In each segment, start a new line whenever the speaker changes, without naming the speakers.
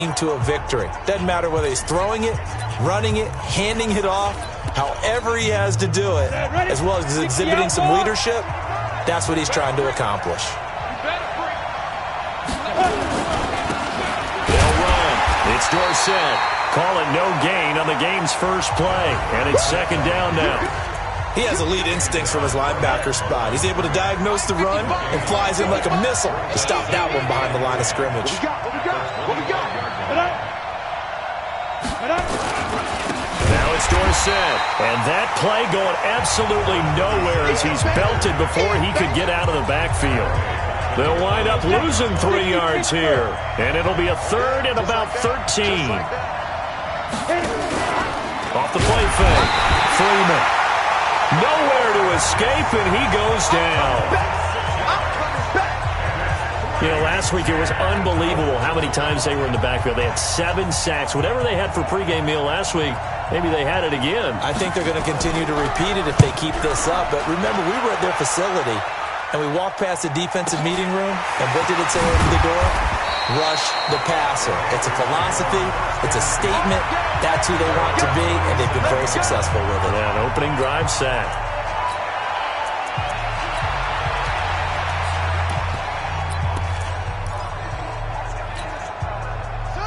to a victory. Doesn't matter whether he's throwing it, running it, handing it off, however he has to do it, as well as exhibiting some leadership, that's what he's trying to accomplish.
They'll run. It's Dorsett. Call it no gain on the game's first play, and it's second down now.
He has elite instincts from his linebacker spot. He's able to diagnose the run and flies in like a missile to stop that one behind the line of scrimmage.
Now it's Dorsett, and that play going absolutely nowhere as he's belted before he could get out of the backfield. They'll wind up losing 3 yards here, and it'll be a third and about 13. Off the play fake, Freeman. Nowhere to escape, and he goes down. You know, last week it was unbelievable how many times they were in the backfield. They had 7 sacks. Whatever they had for pregame meal last week, maybe they had it again.
I think they're going to continue to repeat it if they keep this up. But remember, we were at their facility, and we walked past the defensive meeting room, and what did it say over the door? Rush the passer. It's a philosophy. It's a statement. That's who they want to be, and they've been very successful with it.
Yeah, an opening drive sack.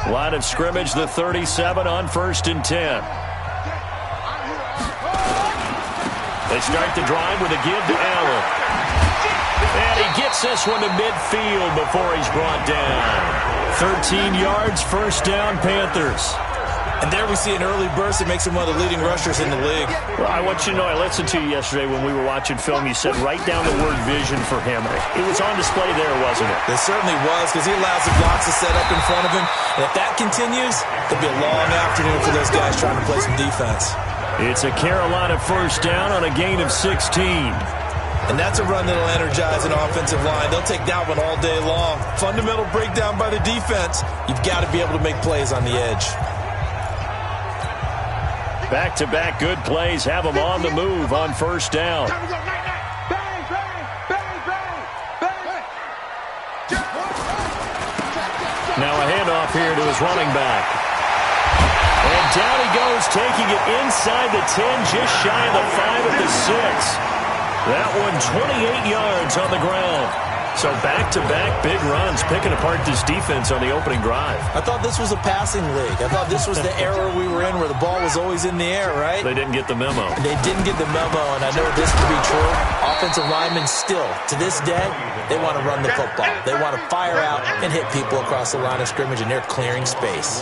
Line of scrimmage, the 37 on 1st and 10. They start the drive with a give to Allen. And he gets this one to midfield before he's brought down. 13 yards, first down, Panthers.
And there we see an early burst that makes him one of the leading rushers in the league.
Well, I want you to know, I listened to you yesterday when we were watching film. You said write down the word vision for him. It was on display there, wasn't it?
It certainly was, because he allows the blocks to set up in front of him. And if that continues, it'll be a long afternoon for those guys trying to play some defense.
It's a Carolina first down on a gain of 16.
And that's a run that'll energize an offensive line. They'll take that one all day long. Fundamental breakdown by the defense. You've got to be able to make plays on the edge.
Back-to-back good plays have them on the move on first down. Now a handoff here to his running back. And down he goes, taking it inside the 10, just shy of the 5 at the 6. That one 28 yards on the ground. So back-to-back big runs, picking apart this defense on the opening drive.
I thought this was a passing league. I thought this was the era we were in where the ball was always in the air, right?
They didn't get the memo.
They didn't get the memo, and I know this to be true. Offensive linemen still, to this day, they want to run the football. They want to fire out and hit people across the line of scrimmage, and they're clearing space.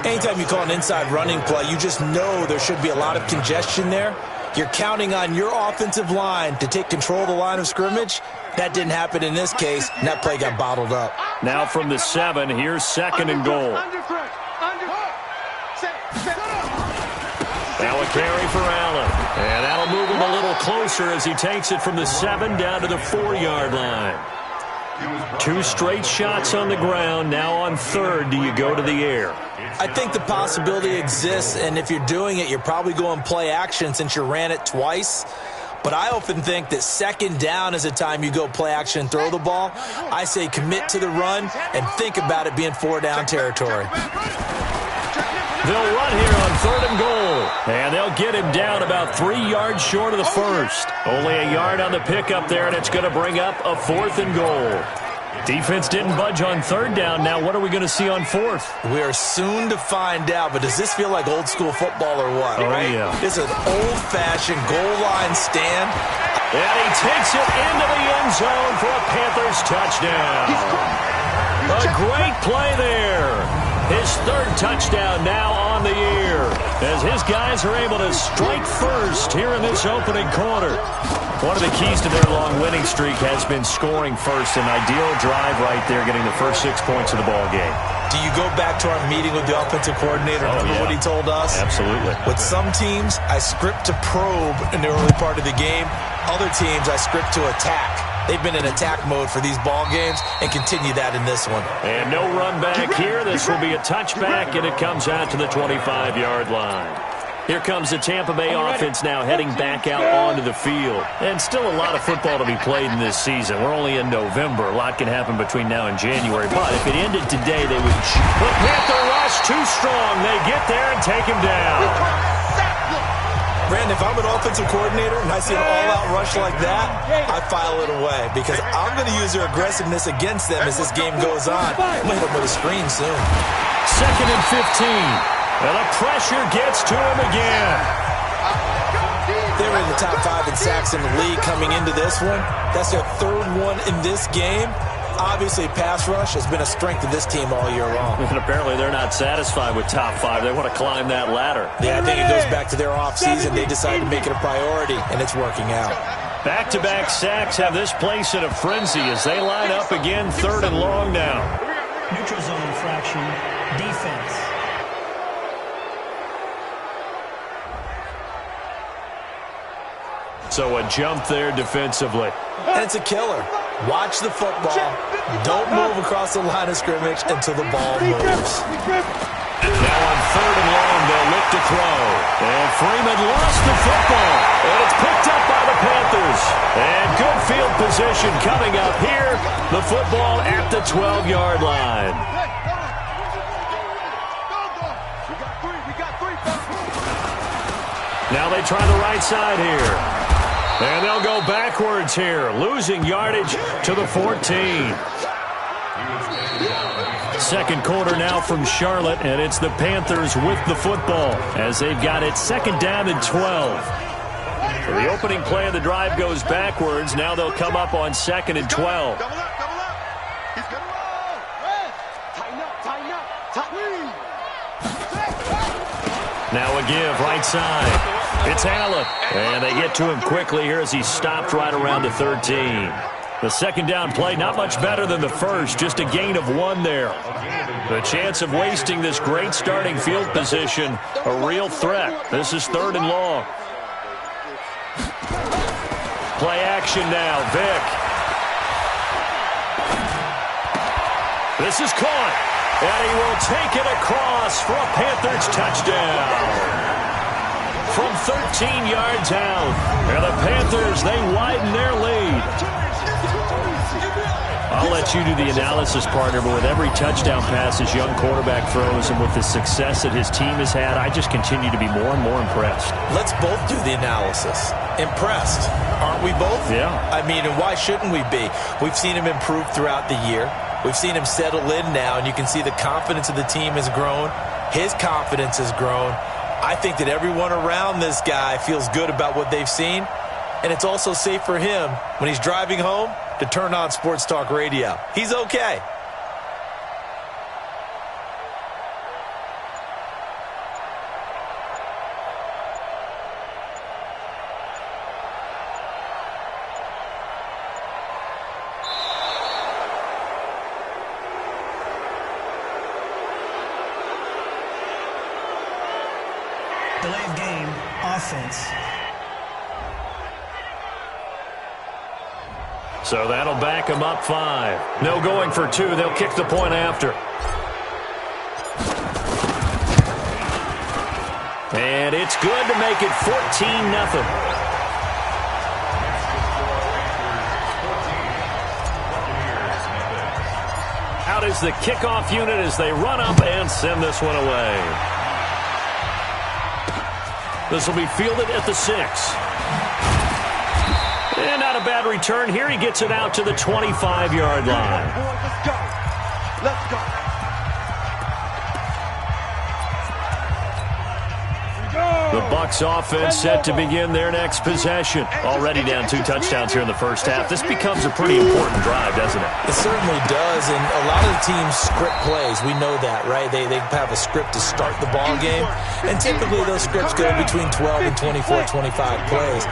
Anytime you call an inside running play, you just know there should be a lot of congestion there. You're counting on your offensive line to take control of the line of scrimmage. That didn't happen in this case, and that play got bottled up.
Now from the 7, here's 2nd and goal. Now a carry for Allen. And that'll move him a little closer as he takes it from the 7 down to the 4-yard line. 2 straight shots on the ground. Now on 3rd, do you go to the air?
I think the possibility exists, and if you're doing it, you're probably going play action since you ran it twice. But I often think that 2nd down is a time you go play action and throw the ball. I say commit to the run and think about it being 4-down territory.
They'll run here on 3rd and goal. And they'll get him down about 3 yards short of the 1st. Only a yard on the pickup there, and it's going to bring up a 4th and goal. Defense didn't budge on 3rd down. Now what are we going to see on 4th?
We are soon to find out, but does this feel like old school football or what?
Oh,
right?
Yeah.
This is an old-fashioned goal line stand.
And he takes it into the end zone for a Panthers touchdown. A great play there. His 3rd touchdown now on the year as his guys are able to strike first here in this opening quarter. One of the keys to their long winning streak has been scoring first. An ideal drive right there, getting the first 6 points of the ball game.
Do you go back to our meeting with the offensive coordinator? Remember what he told us?
Absolutely.
With some teams, I script to probe in the early part of the game. Other teams, I script to attack. They've been in attack mode for these ball games and continue that in this one.
And no run back here. This will be a touchback, and it comes out to the 25-yard line. Here comes the Tampa Bay offense now heading back out onto the field. And still a lot of football to be played in this season. We're only in November. A lot can happen between now and January. But if it ended today, they would... The Panther rush too strong. They get there and take him down.
Brandon, if I'm an offensive coordinator and I see an all-out rush like that, I file it away because I'm going to use their aggressiveness against them as this game goes on. I'm going to hit them with a screen soon.
2nd and 15. And the pressure gets to him again.
They were in the top 5 in sacks in the league coming into this one. That's their 3rd one in this game. Obviously, pass rush has been a strength of this team all year long.
And apparently they're not satisfied with top 5. They want to climb that ladder.
Yeah, I think it goes back to their offseason. They decided to make it a priority, and it's working out.
Back-to-back sacks have this place in a frenzy as they line up again 3rd and long now.
Neutral zone infraction, defense.
So a jump there defensively.
And it's a killer. Watch the football. Don't move across the line of scrimmage until the ball moves.
Now on 3rd and long, they'll look to throw. And Freeman lost the football. And it's picked up by the Panthers. And good field position coming up here. The football at the 12-yard line. Now they try the right side here. And they'll go backwards here, losing yardage to the 14. Second quarter now from Charlotte, and it's the Panthers with the football as they've got it 2nd down and 12. So the opening play of the drive goes backwards. Now they'll come up on 2nd and 12. Now a give, right side. It's Allen. And they get to him quickly here as he's stopped right around the 13. The 2nd down play, not much better than the first, just a gain of 1 there. The chance of wasting this great starting field position, a real threat. This is 3rd and long. Play action now, Vick. This is caught, and he will take it across for a Panthers touchdown. From 13 yards out, and the Panthers, they widen their lead. I'll let you do the analysis, partner, but with every touchdown pass his young quarterback throws and with the success that his team has had, I just continue to be more and more impressed.
Let's both do the analysis. Impressed. Aren't we both?
Yeah.
I mean, and why shouldn't we be? We've seen him improve throughout the year. We've seen him settle in now, and you can see the confidence of the team has grown. His confidence has grown. I think that everyone around this guy feels good about what they've seen, and it's also safe for him when he's driving home to turn on Sports Talk Radio. He's okay.
Delay of game, offense.
So that'll back them up 5. No going for 2. They'll kick the point after. And it's good to make it 14-0. Out is the kickoff unit as they run up and send this one away. This will be fielded at the 6. And not a bad return here. He gets it out to the 25-yard line.
Let's go. Let's go.
The Bucs offense set to begin their next possession. Already down 2 touchdowns here in the first half. This becomes a pretty important drive, doesn't it?
It certainly does, and a lot of the teams script plays. We know that, right? They have a script to start the ball game, and typically those scripts go between 12 and 24, 25 plays.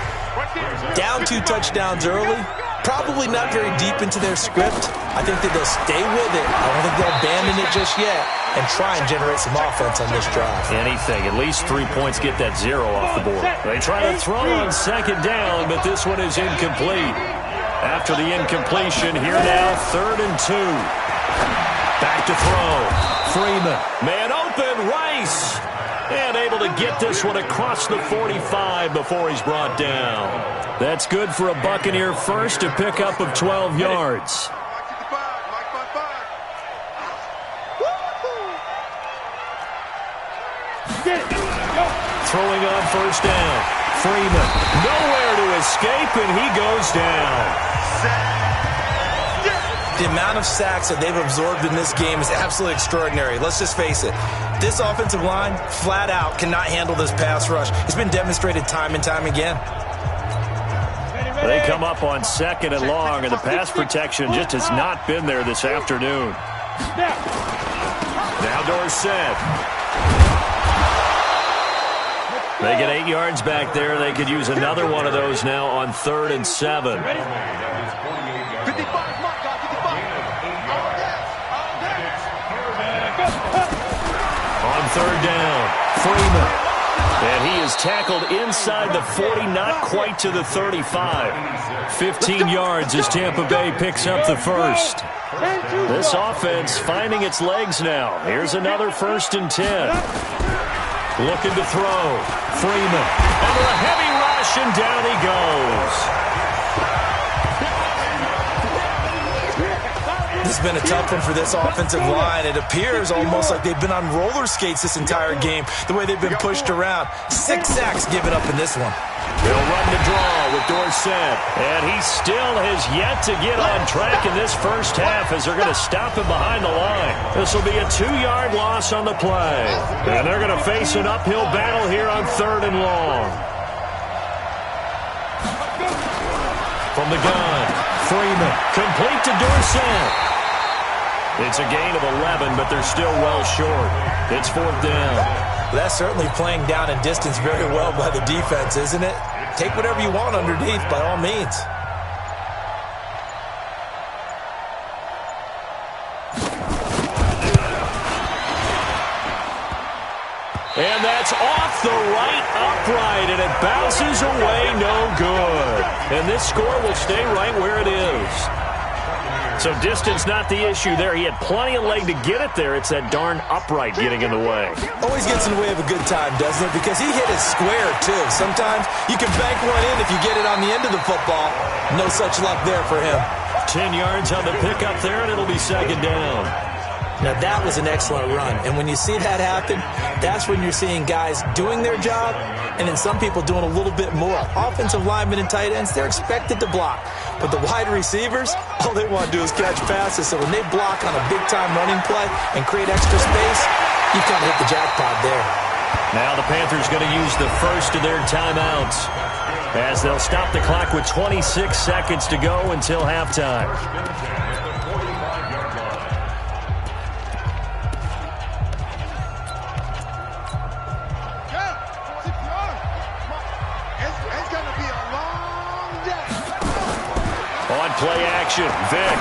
Down 2 touchdowns early, probably not very deep into their script. I think that they'll stay with it. I don't think they'll abandon it just yet and try and generate some offense on this drive.
Anything. At least 3 points get that 0 off the board. They try to throw on 2nd down, but this one is incomplete. After the incompletion, here now, 3rd and 2. Back to throw. Freeman. Man open, Rice. And able to get this one across the 45 before he's brought down. That's good for a Buccaneer first, a pickup of 12 yards. Throwing on first down. Freeman, nowhere to escape, and he goes down.
The amount of sacks that they've absorbed in this game is absolutely extraordinary. Let's just face it. This offensive line, flat out, cannot handle this pass rush. It's been demonstrated time and time again.
They come up on 2nd and long, and the pass protection just has not been there this afternoon. Now Dorsett. They get 8 yards back there. They could use another one of those now on 3rd and 7. On 3rd down, Freeman. And he is tackled inside the 40, not quite to the 35. 15 yards as Tampa Bay picks up the first. This offense finding its legs now. Here's another 1st and 10. Looking to throw. Freeman under a heavy rush, and down he goes.
This has been a tough one for this offensive line. It appears almost like they've been on roller skates this entire game, the way they've been pushed around. 6 sacks given up in this one.
They'll run the draw with Dorsett, and he still has yet to get on track in this first half as they're going to stop him behind the line. This will be a 2-yard loss on the play, and they're going to face an uphill battle here on 3rd and long. From the gun, Freeman, complete to Dorsett. It's a gain of 11, but they're still well short. It's 4th down.
That's certainly playing down in distance very well by the defense, isn't it? Take whatever you want underneath, by all means.
And that's off the right upright, and it bounces away no good. And this score will stay right where it is. So distance not the issue there. He had plenty of leg to get it there. It's that darn upright getting in the way.
Always gets in the way of a good time, doesn't it? Because he hit it square, too. Sometimes you can bank one in if you get it on the end of the football. No such luck there for him.
10 yards on the pickup there, and it'll be 2nd down.
Now, that was an excellent run. And when you see that happen, that's when you're seeing guys doing their job and then some people doing a little bit more. Offensive linemen and tight ends, they're expected to block. But the wide receivers, all they want to do is catch passes. So when they block on a big-time running play and create extra space, you kind of hit the jackpot there.
Now the Panthers going to use the first of their timeouts as they'll stop the clock with 26 seconds to go until halftime. Play action, Vick.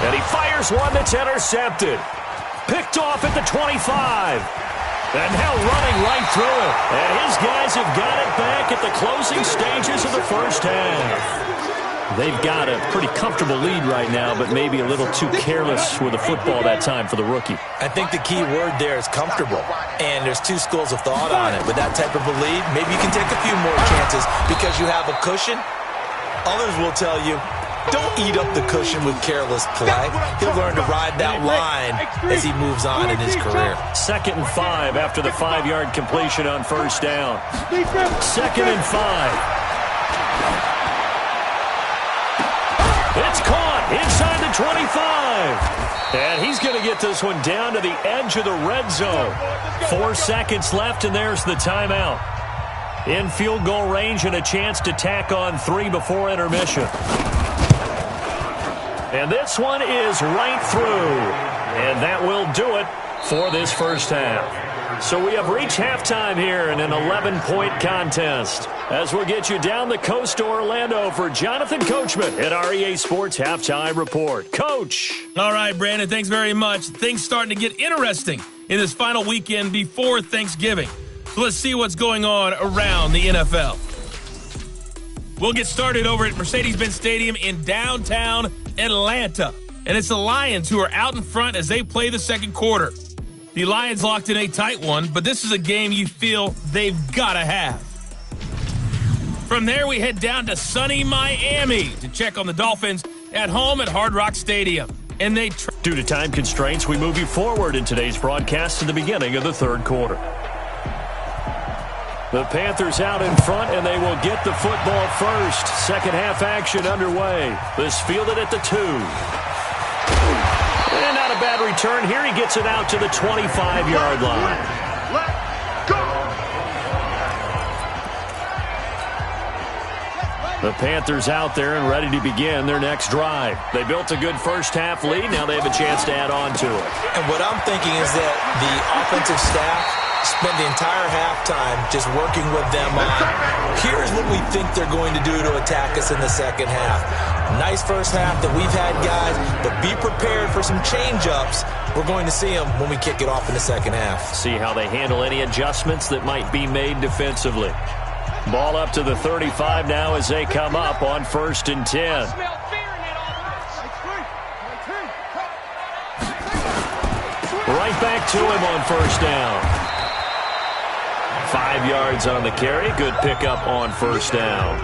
And he fires one that's intercepted. Picked off at the 25. And now running right through it. And his guys have got it back at the closing stages of the first half. They've got a pretty comfortable lead right now, but maybe a little too careless with the football that time for the rookie.
I think the key word there is comfortable. And there's 2 schools of thought on it. With that type of a lead, maybe you can take a few more chances because you have a cushion. Others will tell you, don't eat up the cushion with careless play. He'll learn to ride that line as he moves on in his career.
2nd and 5 after the 5-yard completion on first down. 2nd and 5. It's caught inside the 25. And he's going to get this one down to the edge of the red zone. 4 seconds left, and there's the timeout. In field goal range and a chance to tack on 3 before intermission. And this one is right through. And that will do it for this first half. So we have reached halftime here in an 11-point contest. As we'll get you down the coast to Orlando for Jonathan Coachman at our EA Sports Halftime Report. Coach.
All right, Brandon, thanks very much. Things starting to get interesting in this final weekend before Thanksgiving. So let's see what's going on around the NFL. We'll get started over at Mercedes-Benz Stadium in downtown Atlanta. And it's the Lions who are out in front as they play the second quarter. The Lions locked in a tight one, but this is a game you feel they've got to have. From there, we head down to sunny Miami to check on the Dolphins at home at Hard Rock Stadium. And they
due to time constraints, we move you forward in today's broadcast to the beginning of the third quarter. The Panthers out in front, and they will get the football first. Second half action underway. This fielded at the 2. And not a bad return here. He gets it out to the 25-yard line.
Let's go!
The Panthers out there and ready to begin their next drive. They built a good first half lead. Now they have a chance to add on to it.
And what I'm thinking is that the offensive staff spent the entire halftime just working with them on, here's what we think they're going to do to attack us in the second half. Nice first half that we've had, guys, but be prepared for some change-ups. We're going to see them when we kick it off in the second half.
See how they handle any adjustments that might be made defensively. Ball up to the 35 now as they come up on 1st and 10. Right back to him on 1st down. 5 yards on the carry. Good pickup on 1st down.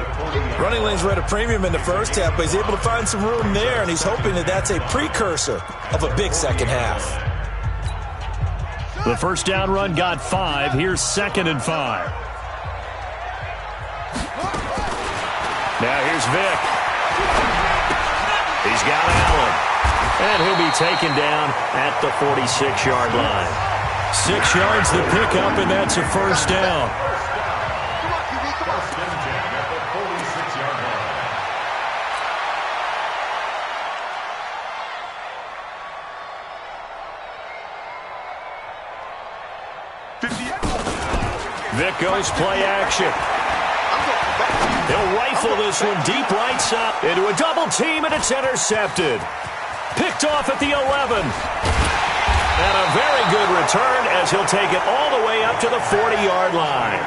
Running lanes were at a premium in the first half, but he's able to find some room there, and he's hoping that that's a precursor of a big second half.
The first down run got 5. Here's 2nd and 5. Now here's Vick. He's got Allen. And he'll be taken down at the 46-yard line. 6 yards the pickup, and that's a first down. Vick goes play action. He'll rifle this one deep right side into a double team, and it's intercepted. Picked off at the 11. And a very good return as he'll take it all the way up to the 40-yard line.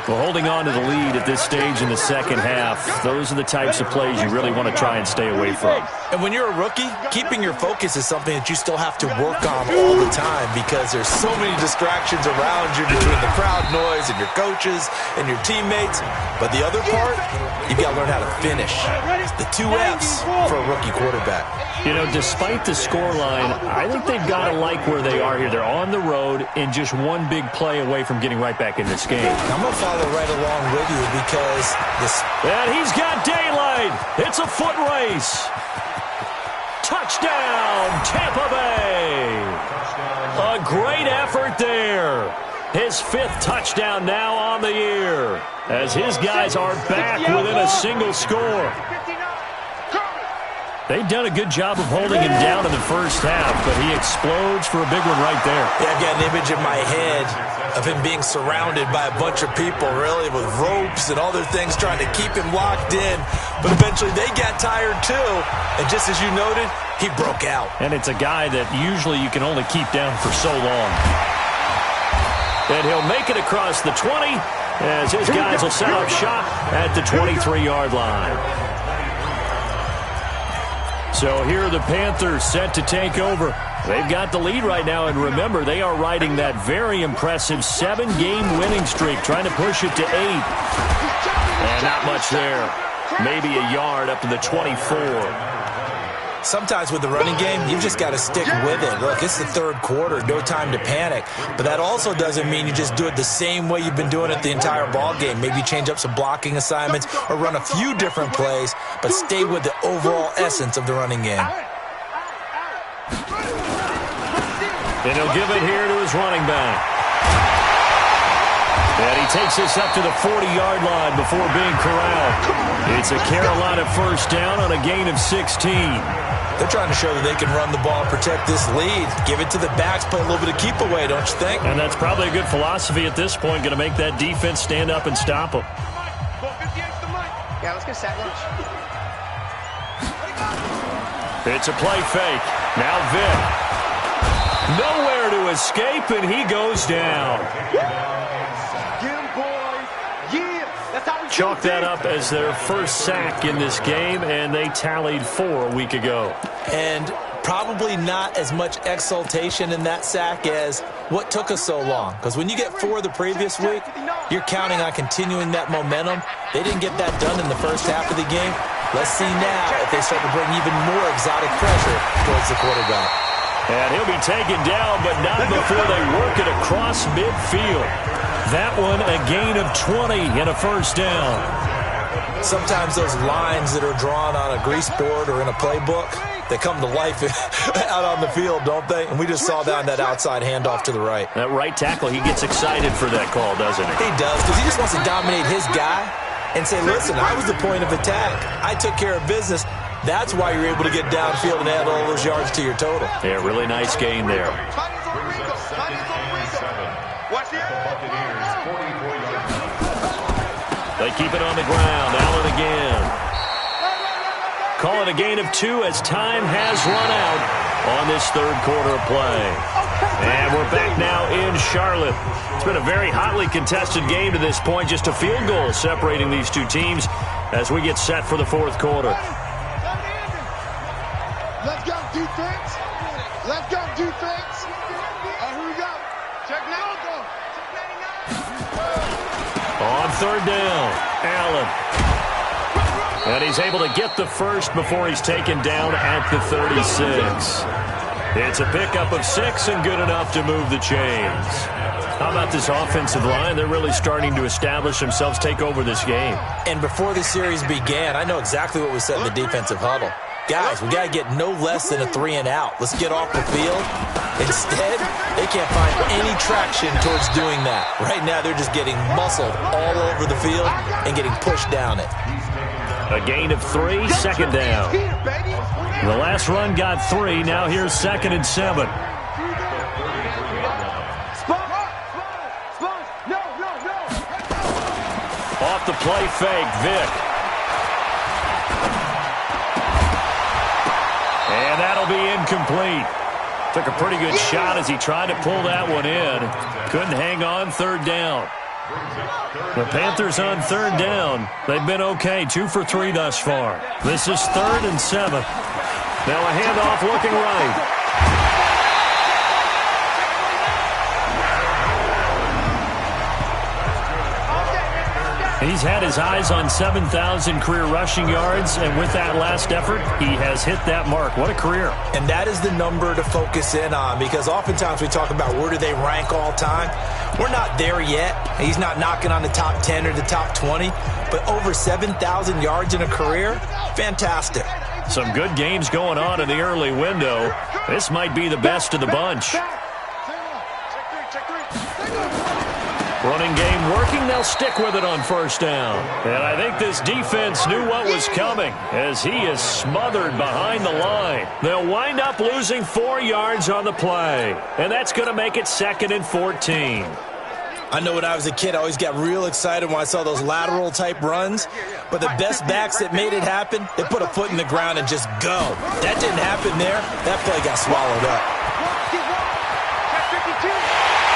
Well, holding on to the lead at this stage in the second half, those are the types of plays you really want to try and stay away from.
And when you're a rookie, keeping your focus is something that you still have to work on all the time because there's so many distractions around you between the crowd noise and your coaches and your teammates. But the other part, you've got to learn how to finish. It's the 2 F's for a rookie quarterback.
You know, despite the scoreline, I think they've got to like where they are here. They're on the road and just one big play away from getting right back in this game.
I'm going to follow right along with you because this...
And he's got daylight. It's a foot race. Touchdown, Tampa Bay. A great effort there. His 5th touchdown now on the year as his guys are back within a single score. They've done a good job of holding him down in the first half, but he explodes for a big one right there.
Yeah, I've got an image in my head of him being surrounded by a bunch of people, really, with ropes and other things trying to keep him locked in. But eventually they got tired, too. And just as you noted, he broke out.
And it's a guy that usually you can only keep down for so long. And he'll make it across the 20 as his guys will set up shop at the 23-yard line. So here are the Panthers set to take over. They've got the lead right now, and remember, they are riding that very impressive 7-game winning streak, trying to push it to 8. And not much there. Maybe a yard up to the 24.
Sometimes with the running game, you've just got to stick with it. Look, it's the third quarter, no time to panic. But that also doesn't mean you just do it the same way you've been doing it the entire ball game. Maybe change up some blocking assignments or run a few different plays, but stay with the overall essence of the running game.
And he'll give it here to his running back. And he takes this up to the 40-yard line before being corralled. It's a Carolina first down on a gain of 16.
They're trying to show that they can run the ball and protect this lead. Give it to the backs, play a little bit of keep away, don't you think?
And that's probably a good philosophy at this point, going to make that defense stand up and stop them.
Yeah, let's go sack lunch.
It's a play fake. Now Vick. Nowhere to escape, and he goes down. Chalk that up as their first sack in this game, and they tallied 4 a week ago.
And probably not as much exultation in that sack as what took us so long. Because when you get 4 the previous week, you're counting on continuing that momentum. They didn't get that done in the first half of the game. Let's see now if they start to bring even more exotic pressure towards the quarterback.
And he'll be taken down, but not before they work it across midfield. That one a gain of 20 and a first down.
Sometimes those lines that are drawn on a grease board or in a playbook, they come to life out on the field, don't they? And we just saw that on that outside handoff to the right.
That right tackle, he gets excited for that call, doesn't he?
He does, because he just wants to dominate his guy and say, listen, I was the point of attack. I took care of business. That's why you're able to get downfield and add all those yards to your total.
Yeah, really nice gain there. They keep it on the ground. Allen again. Call it a gain of 2 as time has run out on this third quarter of play. And we're back now in Charlotte. It's been a very hotly contested game to this point. Just a field goal separating these two teams as we get set for the fourth quarter.
Let's go, defense. Let's go, defense. Here we go. Check now. Go.
On third down, Allen. And he's able to get the first before he's taken down at the 36. It's a pickup of 6 and good enough to move the chains. How about this offensive line? They're really starting to establish themselves, take over this game.
And before the series began, I know exactly what we said in the defensive huddle. Guys, we got to get no less than a 3 and out. Let's get off the field. Instead, they can't find any traction towards doing that. Right now, they're just getting muscled all over the field and getting pushed down it.
A gain of 3, second down. The last run got 3. Now here's 2nd and 7. Off the play fake, Vick. And that'll be incomplete. Took a pretty good shot as he tried to pull that one in. Couldn't hang on, third down. The Panthers on third down. They've been okay, 2 for 3 thus far. This is 3rd and 7. Now a handoff looking right. He's had his eyes on 7,000 career rushing yards, and with that last effort, he has hit that mark. What a career.
And that is the number to focus in on, because oftentimes we talk about where do they rank all time. We're not there yet. He's not knocking on the top 10 or the top 20, but over 7,000 yards in a career, fantastic.
Some good games going on in the early window. This might be the best of the bunch. Running game working. They'll stick with it on first down. And I think this defense knew what was coming as he is smothered behind the line. They'll wind up losing 4 yards on the play. And that's going to make it 2nd and 14.
I know when I was a kid, I always got real excited when I saw those lateral-type runs. But the best backs that made it happen, they put a foot in the ground and just go. That didn't happen there. That play got swallowed up.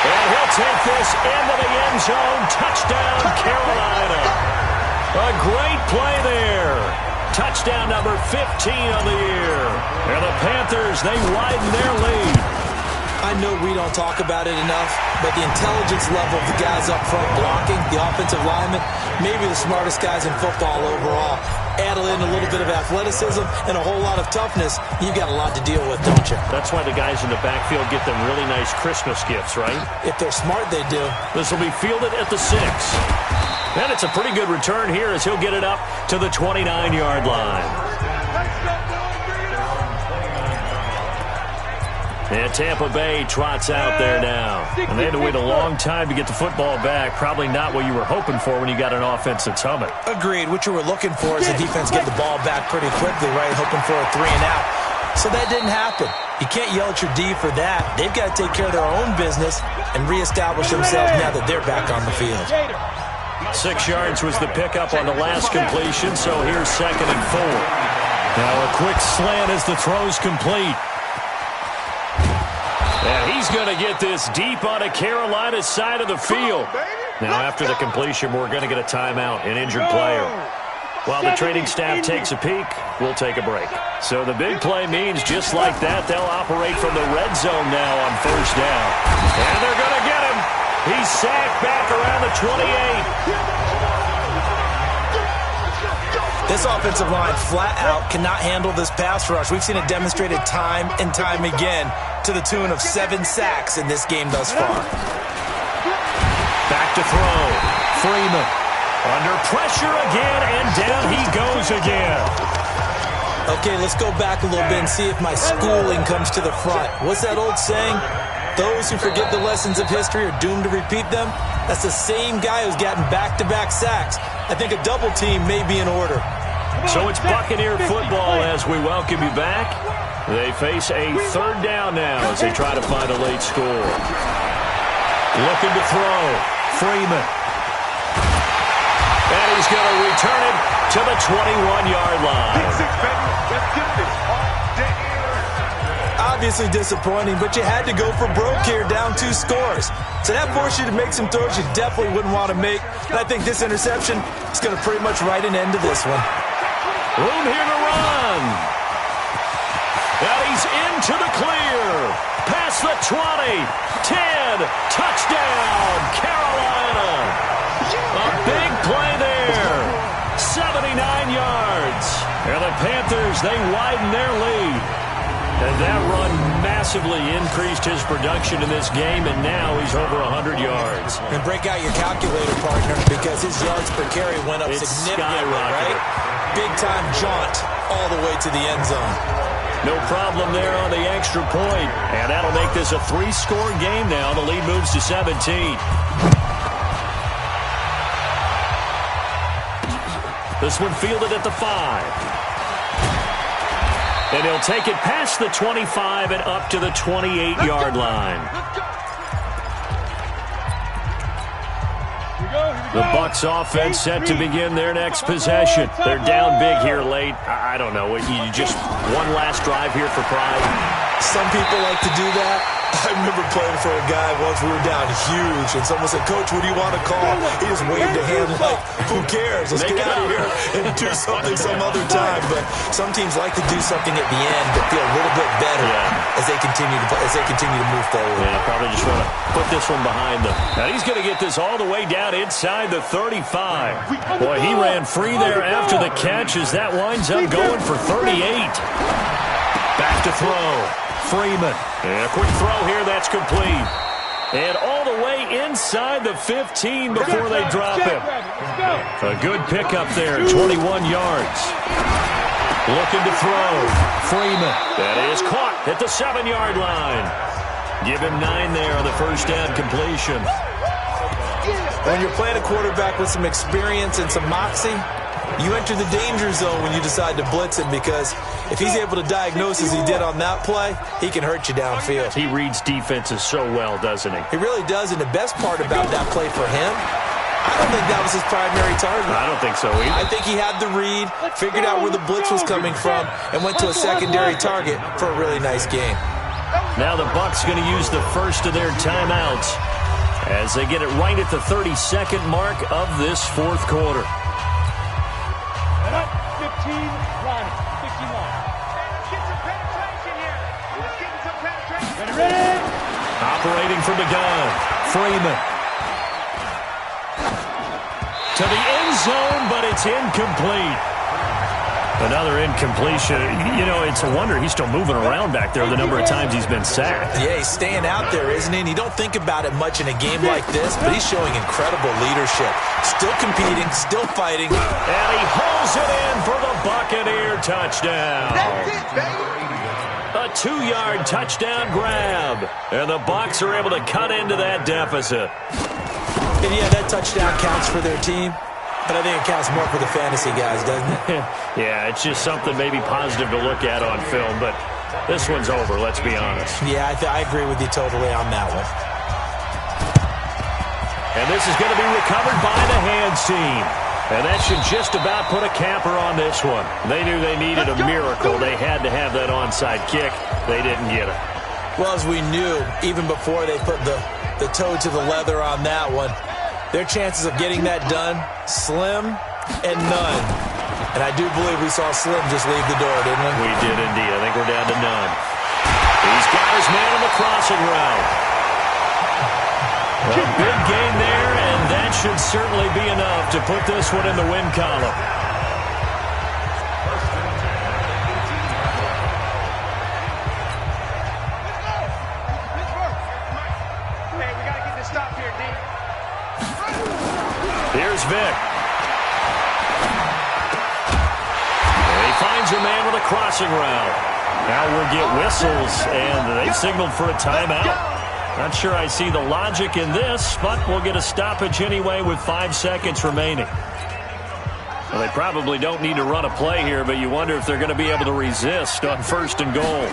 And he'll take this into the end zone. Touchdown, Carolina. A great play there. Touchdown number 15 on the year. And the Panthers, they widen their lead.
I know we don't talk about it enough, but the intelligence level of the guys up front blocking, the offensive linemen, maybe the smartest guys in football overall. Add in a little bit of athleticism and a whole lot of toughness, you've got a lot to deal with, don't you?
That's why the guys in the backfield get them really nice Christmas gifts, right?
If they're smart, they do.
This will be fielded at the 6. And it's a pretty good return here as he'll get it up to the 29-yard line. And Tampa Bay trots out there now. And they had to wait a long time to get the football back. Probably not what you were hoping for when you got an offense that's humming.
Agreed. What you were looking for is the defense get the ball back pretty quickly, right? Hoping for a 3 and out. So that didn't happen. You can't yell at your D for that. They've got to take care of their own business and reestablish themselves now that they're back on the field.
6 yards was the pickup on the last completion, so here's 2nd and 4. Now a quick slant as the throw's complete. And he's going to get this deep onto Carolina's side of the field. Now after the completion, we're going to get a timeout, an injured player. While the training staff takes a peek, we'll take a break. So the big play means just like that, they'll operate from the red zone now on first down. And they're going to get him. He's sacked back around the 28.
This offensive line flat out cannot handle this pass rush. We've seen it demonstrated time and time again to the tune of 7 sacks in this game thus far.
Back to throw. Freeman. Under pressure again, and down he goes again.
Okay, let's go back a little bit and see if my schooling comes to the front. What's that old saying? Those who forget the lessons of history are doomed to repeat them. That's the same guy who's gotten back-to-back sacks. I think a double team may be in order.
So it's Buccaneer football as we welcome you back. They face a third down now as they try to find a late score. Looking to throw. Freeman. And he's going to return it to the 21-yard line.
Obviously disappointing, but you had to go for broke here, down 2 scores. So that forced you to make some throws you definitely wouldn't want to make. And I think this interception is going to pretty much write an end to this one.
Room here to run. And he's into the clear. Past the 20. 10. Touchdown, Carolina. A big play there. 79 yards. And the Panthers, they widen their lead. And that run massively increased his production in this game, and now he's over 100 yards.
And break out your calculator, partner, because his yards per carry went up significantly, right? Big-time jaunt all the way to the end zone.
No problem there on the extra point. And that'll make this a 3-score game now. The lead moves to 17. This one fielded at the 5. And he'll take it past the 25 and up to the 28-yard line. The Bucs offense set to begin their next possession. They're down big here late. I don't know. You just one last drive here for pride.
Some people like to do that. I remember playing for a guy once. We were down huge, and someone said, "Coach, what do you want to call?" He just waved a hand like, "Who cares? Let's get out of here and do something some other time." But some teams like to do something at the end that feel a little bit better as they continue to move forward.
Yeah, probably just want to put this one behind them. Now he's going to get this all the way down inside the 35. Boy, he ran free there after the catch as that winds up going for 38. Back to throw. Freeman. And a quick throw here, that's complete. And all the way inside the 15 before they drop him. A good pickup there, 21 yards. Looking to throw. Freeman. That is caught at the 7-yard line. Give him 9 there on the first down completion.
When you're playing a quarterback with some experience and some moxie, you enter the danger zone when you decide to blitz him, because if he's able to diagnose as he did on that play, he can hurt you downfield.
He reads defenses so well, doesn't he?
He really does, and the best part about that play for him, I don't think that was his primary target.
I don't think so either.
I think he had the read, figured out where the blitz was coming from, and went to a secondary target for a really nice game.
Now the Bucs going to use the first of their timeouts as they get it right at the 32nd mark of this fourth quarter.
15, line, 51. Get some penetration here. Let's get some penetration. Ready?
Operating from the gun. Freeman. To the end zone, but it's incomplete. Another incompletion. You know, it's a wonder he's still moving around back there the number of times he's been sacked.
Yeah, he's staying out there, isn't he? And you don't think about it much in a game like this, but he's showing incredible leadership. Still competing, still fighting.
And he hauls it in for the Buccaneer touchdown.
That's it, baby.
A 2-yard touchdown grab. And the Bucs are able to cut into that deficit.
And yeah, that touchdown counts for their team. But I think it counts more for the fantasy guys, doesn't it?
Yeah, it's just something maybe positive to look at on film, but this one's over, let's be honest.
Yeah, I agree with you totally on that one.
And this is going to be recovered by the hands team. And that should just about put a capper on this one. They knew they needed a miracle. They had to have that onside kick. They didn't get it.
Well, as we knew, even before they put the toe to the leather on that one, their chances of getting that done, slim and none. And I do believe we saw Slim just leave the door, didn't we?
We did indeed. I think we're down to none. He's got his man on the crossing route. A big gain there, and that should certainly be enough to put this one in the win column.
Hey, we got to get this stop here, D.
Here's Vic. He finds a man with a crossing route. Now we'll get whistles, and they've signaled for a timeout. Not sure I see the logic in this, but we'll get a stoppage anyway with 5 seconds remaining. Well, they probably don't need to run a play here, but you wonder if they're going to be able to resist on 1st and goal.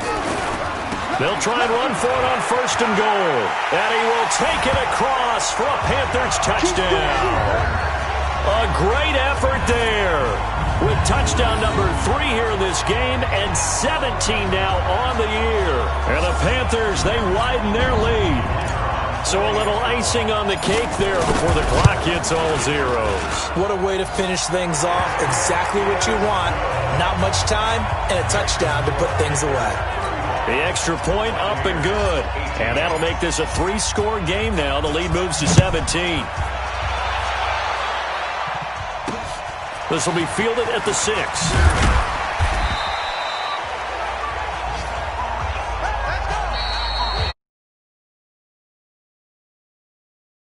They'll try and run for it on 1st and goal. And he will take it across for a Panthers touchdown. A great effort there with touchdown number 3 here in this game and 17 now on the year. And the Panthers, they widen their lead. So a little icing on the cake there before the clock hits all zeros.
What a way to finish things off. Exactly what you want. Not much time and a touchdown to put things away.
The extra point up and good. And that'll make this a 3-score game now. The lead moves to 17. This will be fielded at the 6.